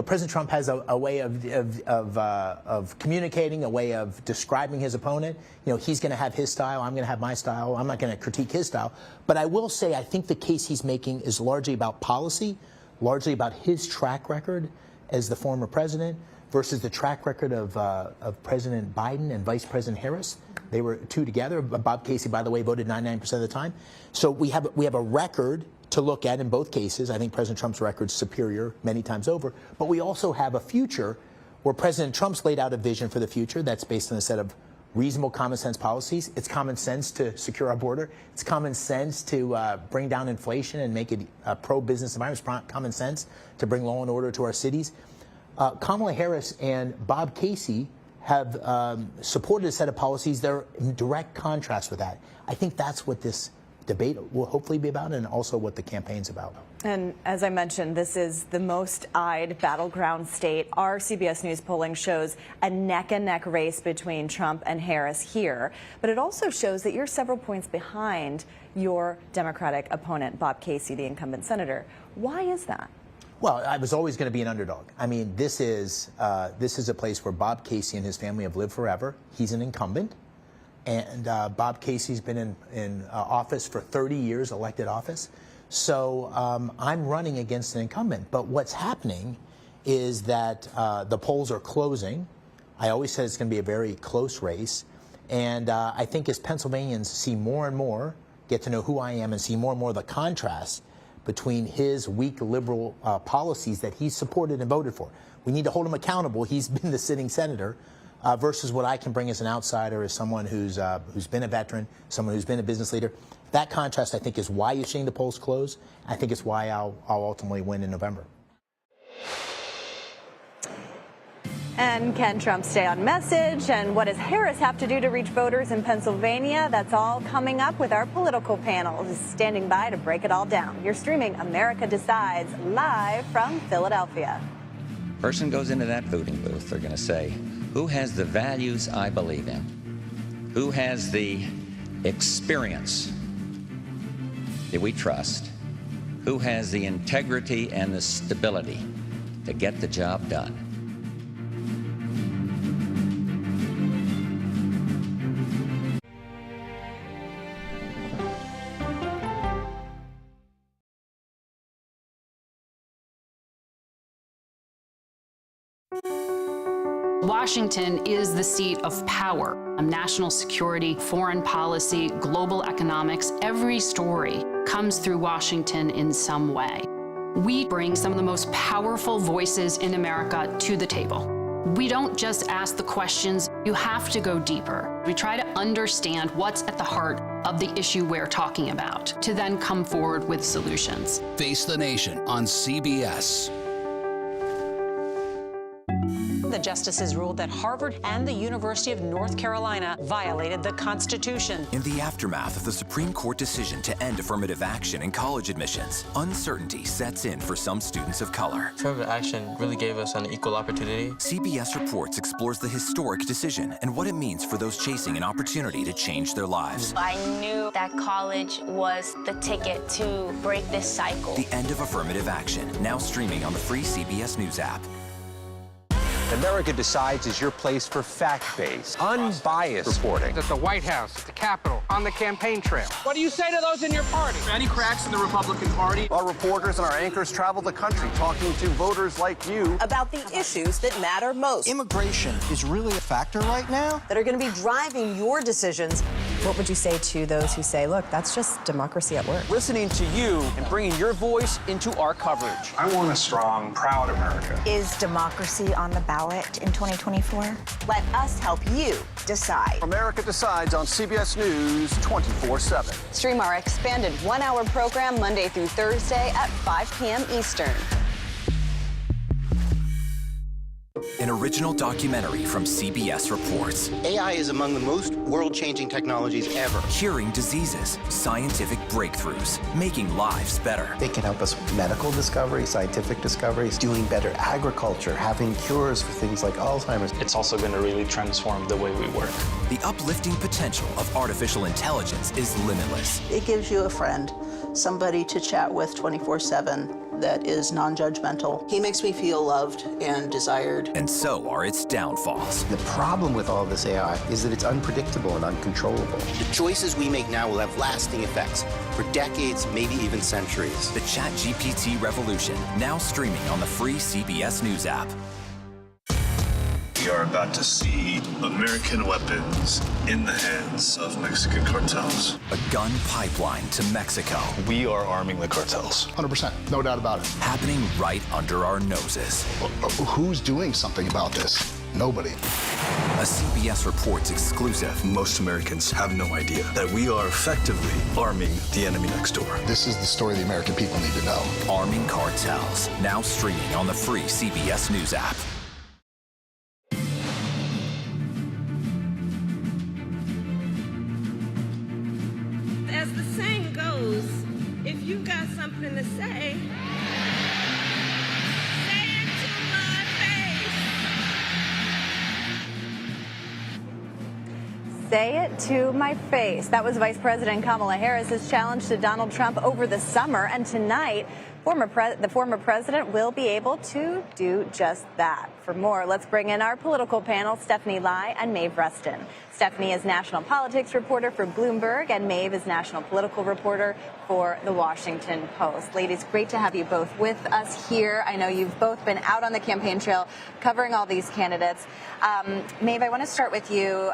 President Trump has a way of communicating, a way of describing his opponent. He's going to have his style. I'm going to have my style. I'm not going to critique his style. But I will say I think the case he's making is largely about policy, largely about his track record as the former president versus the track record of President Biden and Vice President Harris. They were two together. Bob Casey, by the way, voted 99% of the time. So we have a record to look at in both cases. I think President Trump's record's superior many times over. But we also have a future where President Trump's laid out a vision for the future that's based on a set of reasonable common sense policies. It's common sense to secure our border. It's common sense to bring down inflation and make it a pro-business environment. It's common sense to bring law and order to our cities. Kamala Harris and Bob Casey have supported a set of policies that are in direct contrast with that. I think that's what this debate will hopefully be about, and also what the campaign's about. And as I mentioned, this is the most eyed battleground state. Our CBS News polling shows a neck-and-neck race between Trump and Harris here. But it also shows that you're several points behind your Democratic opponent, Bob Casey, the incumbent senator. Why is that? Well, I was always going to be an underdog. I mean, this is a place where Bob Casey and his family have lived forever. He's an incumbent. And Bob Casey's been in office for 30 years, elected office. So I'm running against an incumbent. But what's happening is that the polls are closing. I always said it's going to be a very close race. And I think as Pennsylvanians see more and more, get to know who I am and see more and more the contrast between his weak liberal policies that he's supported and voted for. We need to hold him accountable. He's been the sitting senator. Versus what I can bring as an outsider, as someone who's been a veteran, someone who's been a business leader. That contrast, I think, is why you're seeing the polls close. I think it's why I'll ultimately win in November. And can Trump stay on message? And what does Harris have to do to reach voters in Pennsylvania? That's all coming up with our political panel, who's standing by to break it all down. You're streaming America Decides live from Philadelphia. Person goes into that voting booth, they're going to say, who has the values I believe in? Who has the experience that we trust? Who has the integrity and the stability to get the job done? Washington is the seat of power. National security, foreign policy, global economics, every story comes through Washington in some way. We bring some of the most powerful voices in America to the table. We don't just ask the questions, you have to go deeper. We try to understand what's at the heart of the issue we're talking about, to then come forward with solutions. Face the Nation on CBS. The justices ruled that Harvard and the University of North Carolina violated the Constitution. In the aftermath of the Supreme Court decision to end affirmative action in college admissions, uncertainty sets in for some students of color. Affirmative action really gave us an equal opportunity. CBS Reports explores the historic decision and what it means for those chasing an opportunity to change their lives. I knew that college was the ticket to break this cycle. The end of affirmative action, now streaming on the free CBS News app. America Decides is your place for fact-based, unbiased reporting. At the White House, at the Capitol, on the campaign trail. What do you say to those in your party? Any cracks in the Republican Party? Our reporters and our anchors travel the country talking to voters like you about the issues that matter most. Immigration is really a factor right now that are going to be driving your decisions. What would you say to those who say, look, that's just democracy at work? Listening to you and bringing your voice into our coverage. I want a strong, proud America. Is democracy on the ballot in 2024? Let us help you decide. America Decides on CBS News 24/7. Stream our expanded one-hour program Monday through Thursday at 5 p.m. Eastern. An original documentary from CBS Reports. AI is among the most world-changing technologies ever. Curing diseases, scientific breakthroughs, making lives better. It can help us with medical discoveries, scientific discoveries, doing better agriculture, having cures for things like Alzheimer's. It's also going to really transform the way we work. The uplifting potential of artificial intelligence is limitless. It gives you a friend, somebody to chat with 24/7. That is non-judgmental. He makes me feel loved and desired. And so are its downfalls. The problem with all this AI is that it's unpredictable and uncontrollable. The choices we make now will have lasting effects for decades, maybe even centuries. The ChatGPT revolution, now streaming on the free CBS News app. We are about to see American weapons in the hands of Mexican cartels. A gun pipeline to Mexico. We are arming the cartels. 100%, no doubt about it. Happening right under our noses. Who's doing something about this? Nobody. A CBS Reports exclusive. Most Americans have no idea that we are effectively arming the enemy next door. This is the story the American people need to know. Arming cartels, now streaming on the free CBS News app. As the saying goes, nothing to say. Say it to my face. That was Vice President Kamala Harris's challenge to Donald Trump over the summer. And tonight, the former president will be able to do just that. For more, let's bring in our political panel, Stephanie Lai and Maeve Rustin. Stephanie is national politics reporter for Bloomberg, and Maeve is national political reporter for The Washington Post. Ladies, great to have you both with us here. I know you've both been out on the campaign trail covering all these candidates. Maeve, I want to start with you.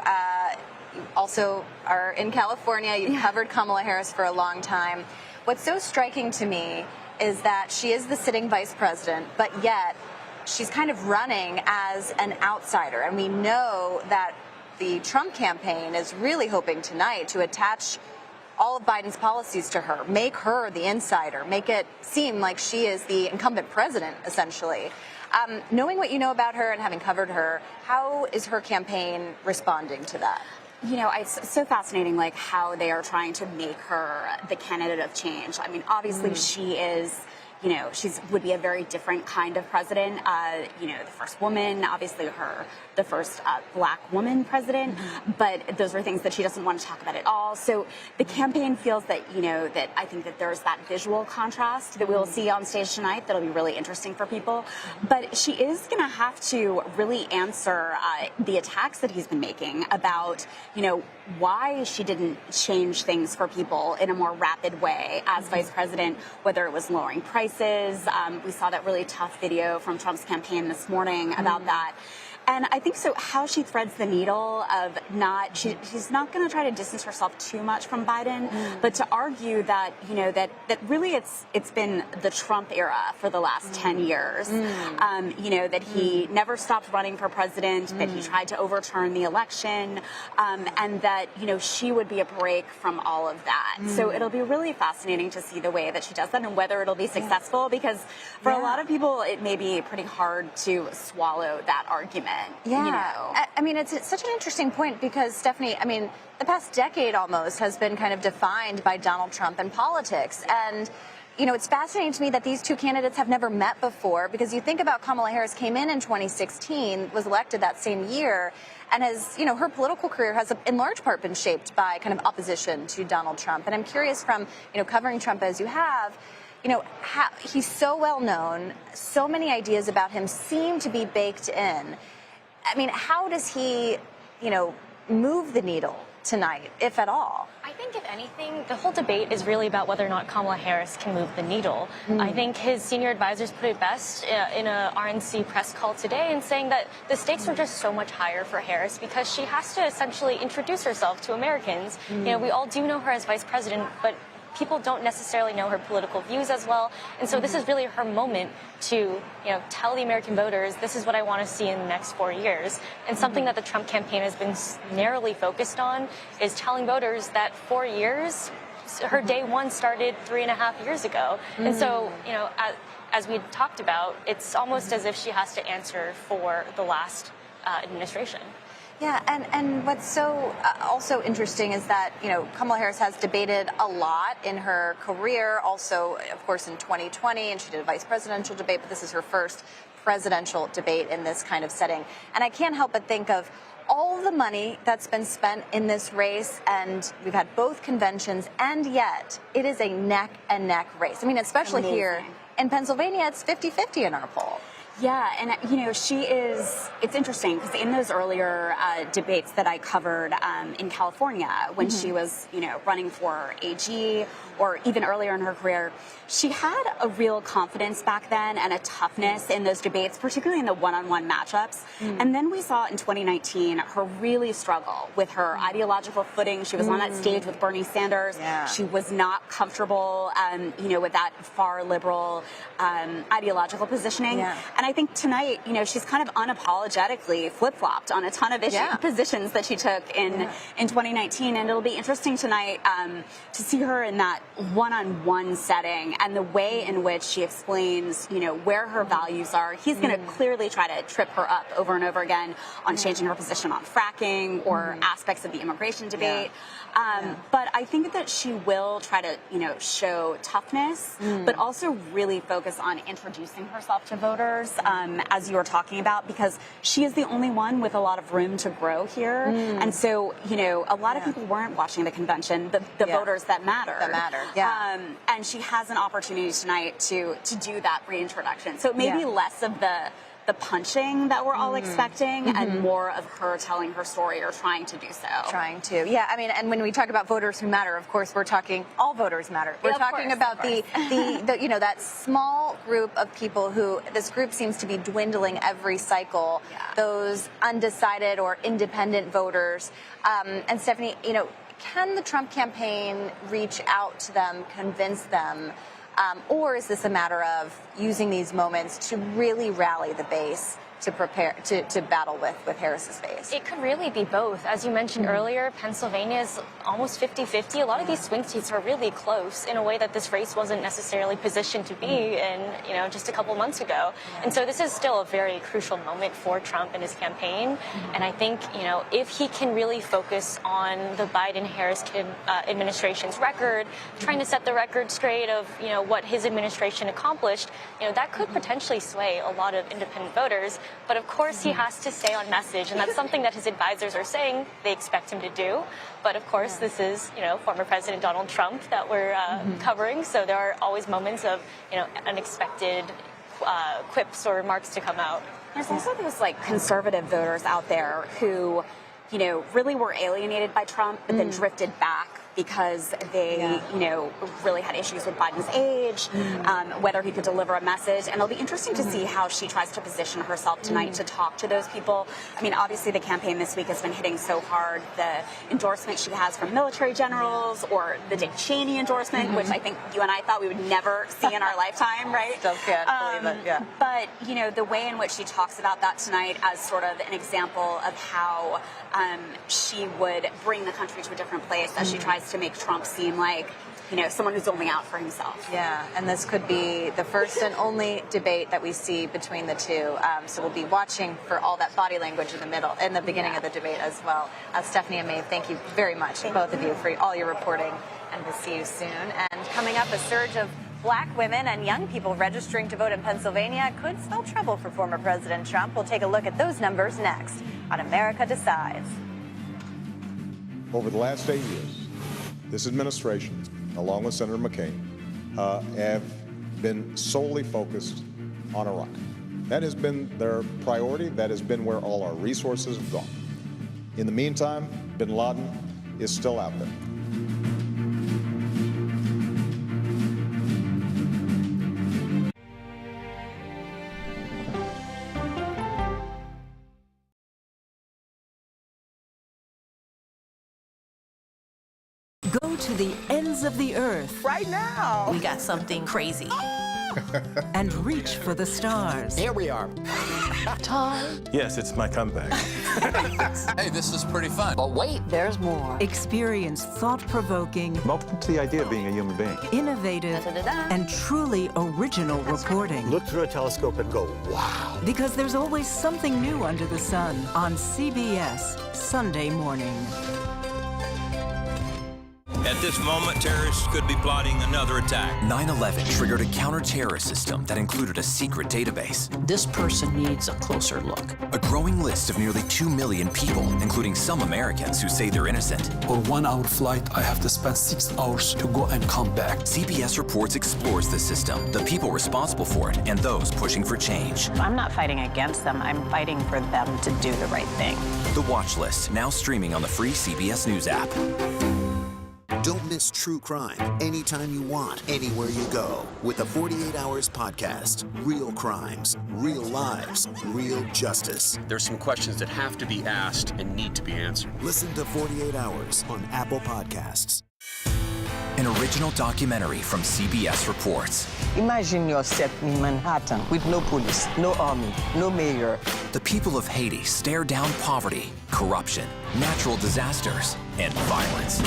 You also are in California. You've covered Kamala Harris for a long time. What's so striking to me is that she is the sitting vice president, but yet she's kind of running as an outsider. And we know that the Trump campaign is really hoping tonight to attach all of Biden's policies to her, make her the insider, make it seem like she is the incumbent president, essentially. Knowing what you know about her and having covered her, how is her campaign responding to that? You know, it's so fascinating, like, how they are trying to make her the candidate of change. I mean, obviously she is, you know, would be a very different kind of president. You know, the first woman, obviously the first black woman president, but those are things that she doesn't want to talk about at all. So the campaign feels that, you know, that I think that there's that visual contrast that we'll see on stage tonight that'll be really interesting for people. But she is going to have to really answer the attacks that he's been making about, you know, why she didn't change things for people in a more rapid way as vice president, whether it was lowering prices. We saw that really tough video from Trump's campaign this morning about that. And I think so how she threads the needle of she's not going to try to distance herself too much from Biden, but to argue that, you know, that really it's been the Trump era for the last 10 years. You know, that he never stopped running for president, that he tried to overturn the election, and that, you know, she would be a break from all of that. So it'll be really fascinating to see the way that she does that and whether it'll be successful, because for a lot of people it may be pretty hard to swallow that argument. Yeah, you know? I mean, it's such an interesting point because, Stephanie, I mean, the past decade almost has been kind of defined by Donald Trump and politics. And, you know, it's fascinating to me that these two candidates have never met before, because you think about Kamala Harris came in 2016, was elected that same year, and has, you know, her political career has in large part been shaped by kind of opposition to Donald Trump. And I'm curious, from, you know, covering Trump as you have, you know, how he's so well known, so many ideas about him seem to be baked in. I mean, how does he, you know, move the needle tonight, if at all? I think, if anything, the whole debate is really about whether or not Kamala Harris can move the needle. I think his senior advisors put it best in a RNC press call today in saying that the stakes are just so much higher for Harris because she has to essentially introduce herself to Americans. You know, we all do know her as vice president, but people don't necessarily know her political views as well. And so this is really her moment to, you know, tell the American voters, this is what I want to see in the next 4 years. And something that the Trump campaign has been narrowly focused on is telling voters that 4 years, her day one started 3.5 years ago. And so, you know, as we talked about, it's almost as if she has to answer for the last administration. Yeah, and what's so also interesting is that, you know, Kamala Harris has debated a lot in her career, also, of course, in 2020, and she did a vice presidential debate, but this is her first presidential debate in this kind of setting. And I can't help but think of all the money that's been spent in this race, and we've had both conventions, and yet it is a neck-and-neck race. I mean, especially here in Pennsylvania, it's 50-50 in our poll. Yeah, and, you know, it's interesting because in those earlier debates that I covered in California when she was, you know, running for AG, or even earlier in her career, she had a real confidence back then and a toughness in those debates, particularly in the one-on-one matchups. And then we saw in 2019 her really struggle with her ideological footing. She was on that stage with Bernie Sanders. She was not comfortable, you know, with that far liberal ideological positioning. And And I think tonight, she's kind of unapologetically flip-flopped on a ton of positions that she took in 2019. And it'll be interesting tonight to see her in that one-on-one setting and the way in which she explains, where her values are. He's going to clearly try to trip her up over and over again on changing her position on fracking or aspects of the immigration debate. But I think that she will try to, show toughness, but also really focus on introducing herself to voters, as you were talking about, because she is the only one with a lot of room to grow here. And so, a lot of people weren't watching the convention, the voters that matter. And she has an opportunity tonight to do that reintroduction. So it may be less of the punching that we're all expecting and more of her telling her story or trying to do so. Yeah, I mean, and when we talk about voters who matter, of course, we're talking all voters matter. We're talking about the that small group of people who, this group seems to be dwindling every cycle, those undecided or independent voters. And Stephanie, can the Trump campaign reach out to them, convince them? Or is this a matter of using these moments to really rally the base to prepare to battle with Harris's base? It could really be both. As you mentioned earlier, Pennsylvania is almost 50-50. A lot of these swing states are really close in a way that this race wasn't necessarily positioned to be in, just a couple months ago. And so this is still a very crucial moment for Trump and his campaign. And I think, if he can really focus on the Biden-Harris administration's record, trying to set the record straight of, what his administration accomplished, that could potentially sway a lot of independent voters. But of course, he has to stay on message, and that's something that his advisors are saying they expect him to do. But of course, this is, former President Donald Trump that we're covering, so there are always moments of, unexpected quips or remarks to come out. There's also those conservative voters out there who, really were alienated by Trump, but then drifted back because they, really had issues with Biden's age, whether he could deliver a message. And it'll be interesting to see how she tries to position herself tonight to talk to those people. I mean, obviously the campaign this week has been hitting so hard. The endorsement she has from military generals or the Dick Cheney endorsement, which I think you and I thought we would never see in our lifetime, right? Still can't believe it, But, the way in which she talks about that tonight as sort of an example of how she would bring the country to a different place as she tries to make Trump seem like, someone who's only out for himself. Yeah, and this could be the first and only debate that we see between the two. So we'll be watching for all that body language in the beginning of the debate as well. Stephanie and Maeve, thank you very much, both of you, for all your reporting, and we'll see you soon. And coming up, a surge of Black women and young people registering to vote in Pennsylvania could spell trouble for former President Trump. We'll take a look at those numbers next on America Decides. Over the last 8 years, this administration, along with Senator McCain, have been solely focused on Iraq. That has been their priority. That has been where all our resources have gone. In the meantime, bin Laden is still out there. Go to the ends of the earth. Right now. We got something crazy. And reach for the stars. Here we are. Time. Yes, it's my comeback. Hey, this is pretty fun. But wait, there's more. Experience thought-provoking. Welcome to the idea of being a human being. Innovative and truly original reporting. Look through a telescope and go, wow. Because there's always something new under the sun on CBS Sunday morning. At this moment, terrorists could be plotting another attack. 9/11 triggered a counter-terrorist system that included a secret database. This person needs a closer look. A growing list of nearly 2 million people, including some Americans who say they're innocent. For 1 hour flight, I have to spend 6 hours to go and come back. CBS Reports explores the system, the people responsible for it, and those pushing for change. I'm not fighting against them. I'm fighting for them to do the right thing. The Watch List, now streaming on the free CBS News app. Don't miss true crime anytime you want, anywhere you go. With the 48 Hours podcast. Real crimes, real lives, real justice. There's some questions that have to be asked and need to be answered. Listen to 48 Hours on Apple Podcasts. An original documentary from CBS Reports. Imagine yourself in Manhattan with no police, no army, no mayor. The people of Haiti stare down poverty, corruption, natural disasters, and violence.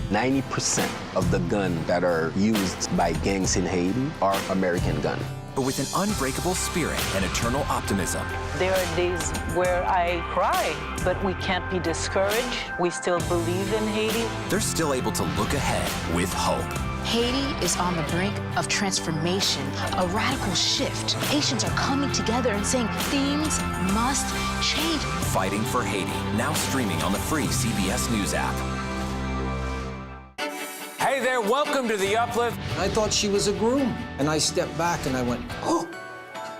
90% of the guns that are used by gangs in Haiti are American guns. But with an unbreakable spirit and eternal optimism. There are days where I cry, but we can't be discouraged. We still believe in Haiti. They're still able to look ahead with hope. Haiti is on the brink of transformation, a radical shift. Haitians are coming together and saying things must change. Fighting for Haiti, now streaming on the free CBS News app. Hey there, welcome to The Uplift. I thought she was a groom, and I stepped back and I went, oh,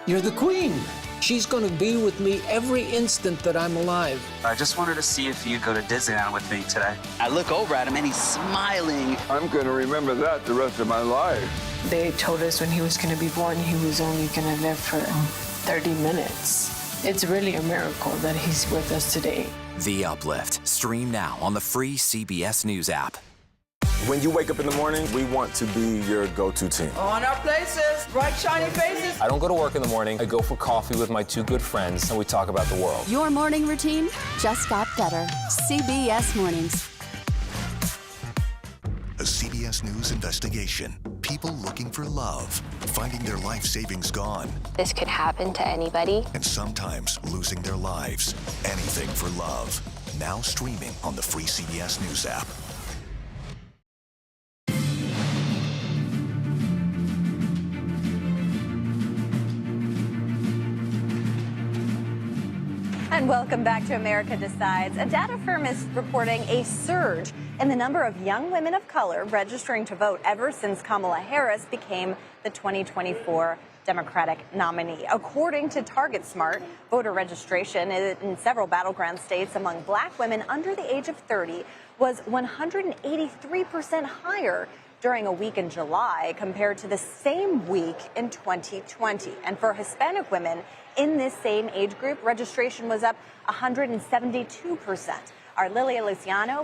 you're the queen. She's going to be with me every instant that I'm alive. I just wanted to see if you'd go to Disneyland with me today. I look over at him and he's smiling. I'm going to remember that the rest of my life. They told us when he was going to be born, he was only going to live for 30 minutes. It's really a miracle that he's with us today. The Uplift. Stream now on the free CBS News app. When you wake up in the morning, we want to be your go-to team. On our places, bright, shiny faces. I don't go to work in the morning. I go for coffee with my two good friends, and we talk about the world. Your morning routine just got better. CBS Mornings. A CBS News investigation. People looking for love, finding their life savings gone. This could happen to anybody. And sometimes losing their lives. Anything for love. Now streaming on the free CBS News app. And welcome back to America Decides. A data firm is reporting a surge in the number of young women of color registering to vote ever since Kamala Harris became the 2024 Democratic nominee. According to TargetSmart, voter registration in several battleground states among black women under the age of 30 was 183% higher during a week in July compared to the same week in 2020. And for Hispanic women in this same age group, registration was up 172%. Our Lilia Luciano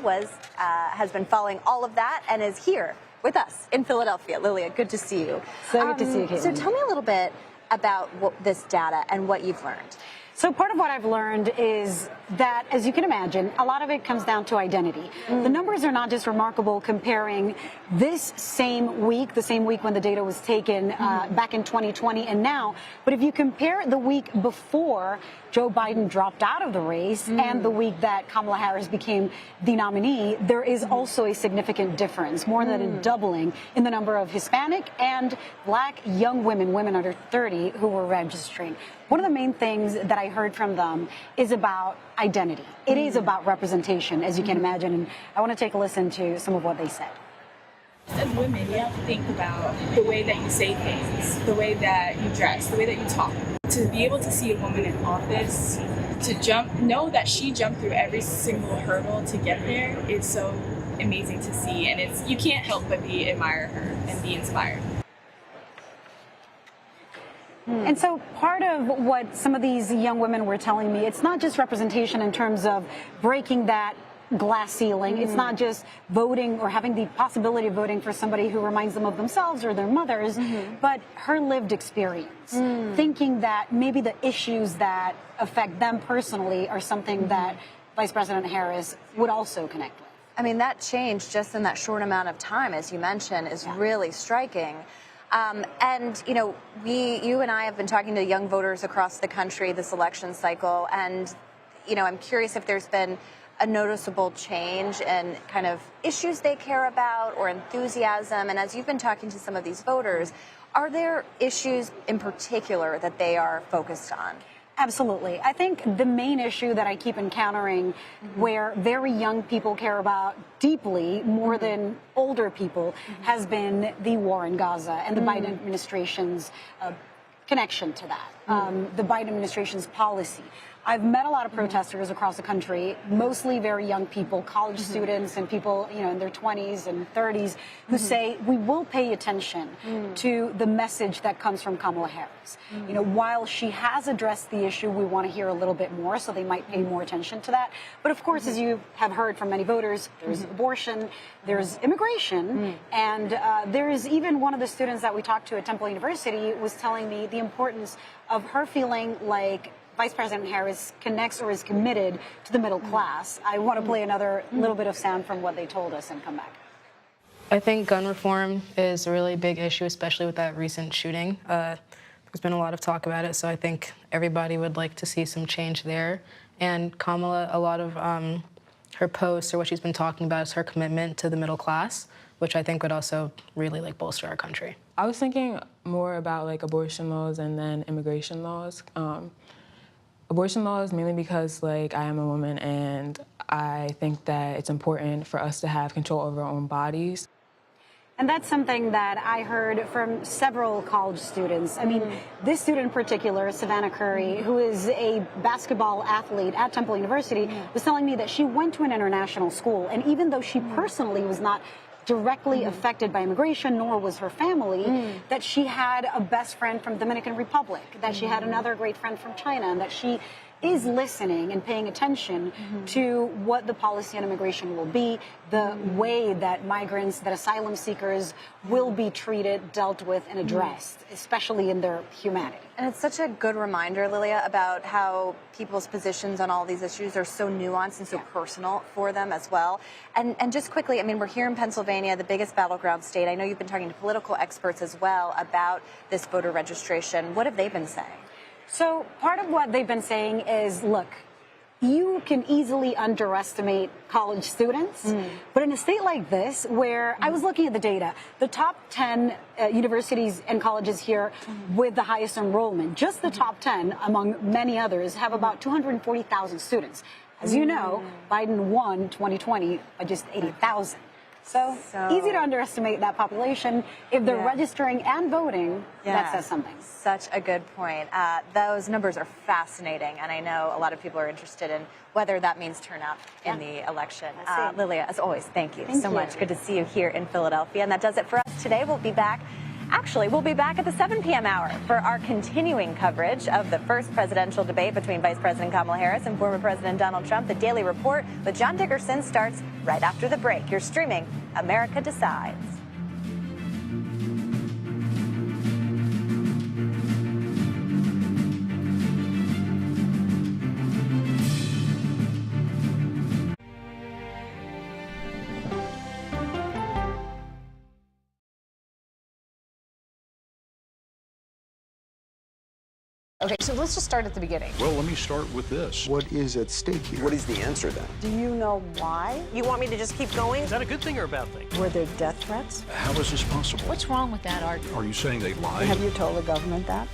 has been following all of that and is here with us in Philadelphia. Lilia, good to see you. So good to see you, Caitlin. So tell me a little bit about this data and what you've learned. So part of what I've learned is that, as you can imagine, a lot of it comes down to identity. The numbers are not just remarkable comparing this same week, the same week when the data was taken back in 2020 and now, but if you compare the week before Joe Biden dropped out of the race and the week that Kamala Harris became the nominee, there is also a significant difference, more than a doubling in the number of Hispanic and black young women, women under 30, who were registering. One of the main things that I heard from them is about identity. It is about representation, as you can imagine, and I want to take a listen to some of what they said. As women, you have to think about the way that you say things, the way that you dress, the way that you talk. To be able to see a woman in office, to know that she jumped through every single hurdle to get there is so amazing to see. And you can't help but admire her and be inspired. And so part of what some of these young women were telling me, it's not just representation in terms of breaking that glass ceiling. It's not just voting or having the possibility of voting for somebody who reminds them of themselves or their mothers, but her lived experience, thinking that maybe the issues that affect them personally are something that Vice President Harris would also connect with. I mean, that change just in that short amount of time, as you mentioned, is really striking. And, you know, you and I have been talking to young voters across the country this election cycle, and, you know, I'm curious if there's been a noticeable change in kind of issues they care about or enthusiasm. And as you've been talking to some of these voters, are there issues in particular that they are focused on? Absolutely. I think the main issue that I keep encountering where very young people care about deeply more than older people has been the war in Gaza and the Biden administration's connection to that, the Biden administration's policy. I've met a lot of protesters across the country, mostly very young people, college students and people, in their 20s and 30s, who say we will pay attention to the message that comes from Kamala Harris. While she has addressed the issue, we want to hear a little bit more, so they might pay more attention to that. But of course, as you have heard from many voters, there's abortion, there's immigration, and there's even one of the students that we talked to at Temple University was telling me the importance of her feeling like Vice President Harris connects or is committed to the middle class. I want to play another little bit of sound from what they told us and come back. I think gun reform is a really big issue, especially with that recent shooting. There's been a lot of talk about it, so I think everybody would like to see some change there. And Kamala, a lot of her posts or what she's been talking about is her commitment to the middle class, which I think would also really bolster our country. I was thinking more about abortion laws and then immigration laws. Abortion laws mainly because I am a woman and I think that it's important for us to have control over our own bodies. And that's something that I heard from several college students. I mean, this student in particular, Savannah Curry, who is a basketball athlete at Temple University, was telling me that she went to an international school, and even though she personally was not directly affected by immigration, nor was her family, that she had a best friend from Dominican Republic, that she had another great friend from China, and that she is listening and paying attention to what the policy on immigration will be, the way that migrants, that asylum seekers will be treated, dealt with, and addressed, especially in their humanity. And it's such a good reminder, Lilia, about how people's positions on all these issues are so nuanced and so personal for them as well. And just quickly, I mean, we're here in Pennsylvania, the biggest battleground state. I know you've been talking to political experts as well about this voter registration. What have they been saying? So part of what they've been saying is, look, you can easily underestimate college students, but in a state like this, where I was looking at the data, the top 10 universities and colleges here with the highest enrollment, just the top 10 among many others, have about 240,000 students. As you know, Biden won 2020 by just 80,000. So easy to underestimate that population. If they're registering and voting, that says something. Such a good point. Those numbers are fascinating, and I know a lot of people are interested in whether that means turnout in the election. Lilia, as always, thank you so much. Good to see you here in Philadelphia. And that does it for us today. We'll be back. Actually, we'll be back at the 7 p.m. hour for our continuing coverage of the first presidential debate between Vice President Kamala Harris and former President Donald Trump. The Daily Report with John Dickerson starts right after the break. You're streaming America Decides. Okay, so let's just start at the beginning. Well, let me start with this. What is at stake here? What is the answer then? Do you know why? You want me to just keep going? Is that a good thing or a bad thing? Were there death threats? How is this possible? What's wrong with that argument? Are you saying they lied? Have you told the government that?